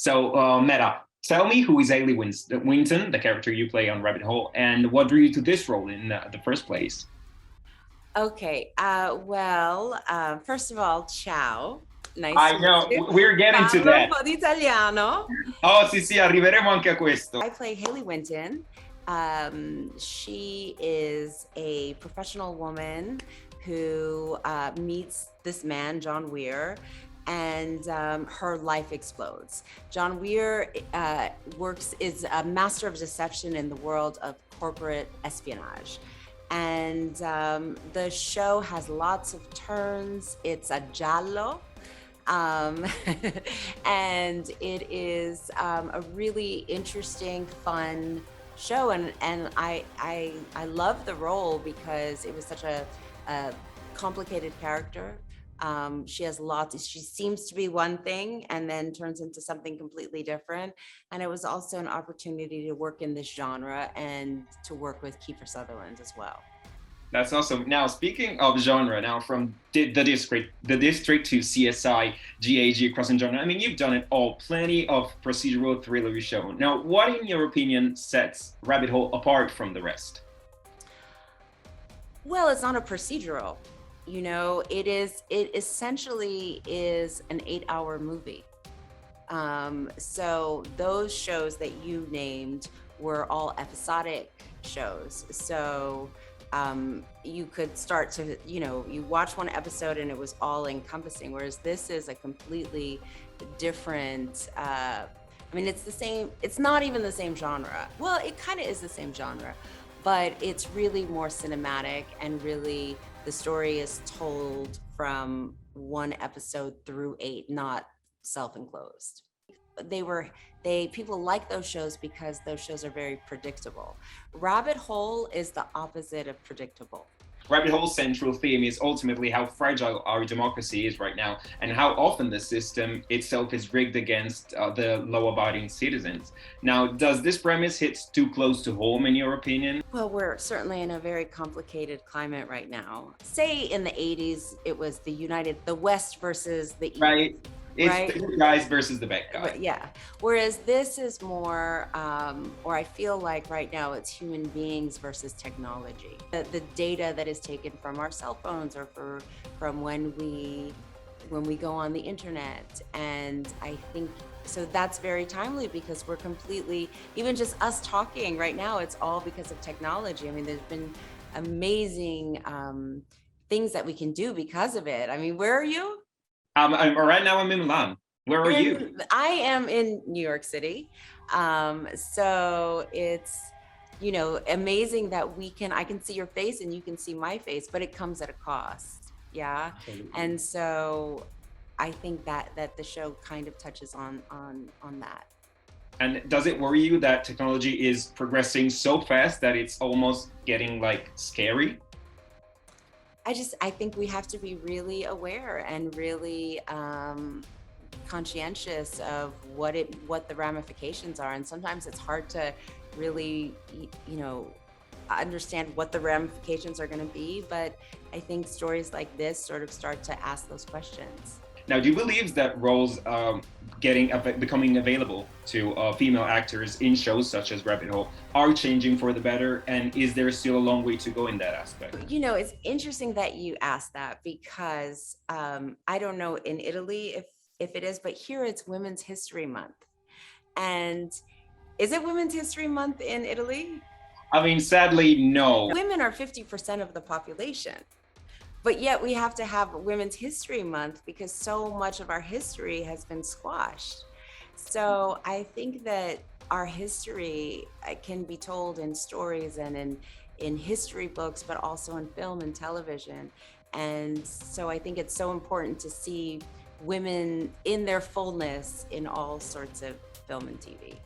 So, Meta, tell me who is Winton, the character you play on Rabbit Hole, and what drew you to this role in the first place? Okay, first of all, ciao. Nice I to meet know, you. we're getting to Parlo un that. po' di italiano. Oh, sì, sì, arriveremo anche a questo. I play Hailey Winton. She is a professional woman who meets this man, John Weir, and her life explodes. John Weir is a master of deception in the world of corporate espionage. And the show has lots of turns. It's a giallo. And it is a really interesting, fun show, and I love the role because it was such a complicated character. She seems to be one thing and then turns into something completely different. And it was also an opportunity to work in this genre and to work with Kiefer Sutherland as well. That's awesome. Now, speaking of genre, now from the district to CSI, GAG, crossing genre. I mean, you've done it all. Plenty of procedural thriller show. Now, what, in your opinion, sets Rabbit Hole apart from the rest? Well, it's not a procedural. You know, it essentially is an 8-hour movie. So those shows that you named were all episodic shows. So you could start to, you watch one episode and it was all encompassing, whereas this is a completely different, it's not even the same genre. Well, it kind of is the same genre, but it's really more cinematic, and really the story is told from one episode through 8, not self-enclosed. People like those shows because those shows are very predictable. Rabbit Hole is the opposite of predictable. Rabbit Hole's central theme is ultimately how fragile our democracy is right now, and how often the system itself is rigged against the law-abiding citizens. Now, does this premise hit too close to home, in your opinion? Well, we're certainly in a very complicated climate right now. Say in the 80s, it was the West versus the East. Right. It's right? the good guys versus the bad guys. But yeah. Whereas this is more, or I feel like right now it's human beings versus technology. The data that is taken from our cell phones, or from when we go on the internet. And I think, so that's very timely, because we're completely, even just us talking right now, it's all because of technology. I mean, there's been amazing things that we can do because of it. I mean, where are you? Right now I'm in Milan. Where are you? I am in New York City. So it's, amazing that I can see your face and you can see my face, but it comes at a cost. Yeah. Absolutely. And so I think that the show kind of touches on that. And does it worry you that technology is progressing so fast that it's almost getting scary? I think we have to be really aware and really conscientious of what the ramifications are. And sometimes it's hard to really, understand what the ramifications are going to be. But I think stories like this sort of start to ask those questions. Now, do you believe that roles becoming available to female actors in shows such as Rabbit Hole are changing for the better? And is there still a long way to go in that aspect? It's interesting that you asked that, because I don't know in Italy if it is, but here it's Women's History Month. And is it Women's History Month in Italy? I mean, sadly, no. Women are 50% of the population. But yet we have to have Women's History Month because so much of our history has been squashed. So I think that our history can be told in stories and in history books, but also in film and television. And so I think it's so important to see women in their fullness in all sorts of film and TV.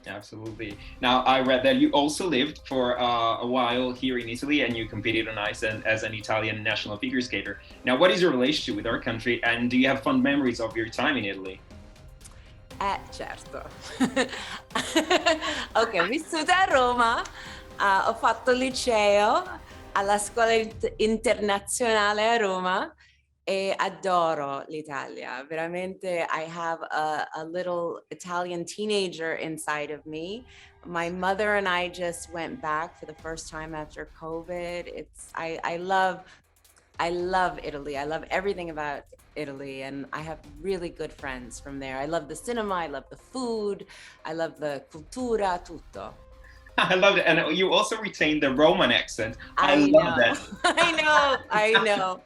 Absolutely. Now, I read that you also lived for a while here in Italy, and you competed on ice as an Italian national figure skater. Now, what is your relationship with our country, and do you have fond memories of your time in Italy? Certo. Ok, ho vissuto a Roma, ho fatto il liceo alla scuola internazionale a Roma, E adoro l'Italia. Veramente, I have a little Italian teenager inside of me. My mother and I just went back for the first time after COVID. I love Italy. I love everything about Italy, and I have really good friends from there. I love the cinema, I love the food, I love the cultura, tutto. I love it. And you also retain the Roman accent. I I love know. that. I know. I know.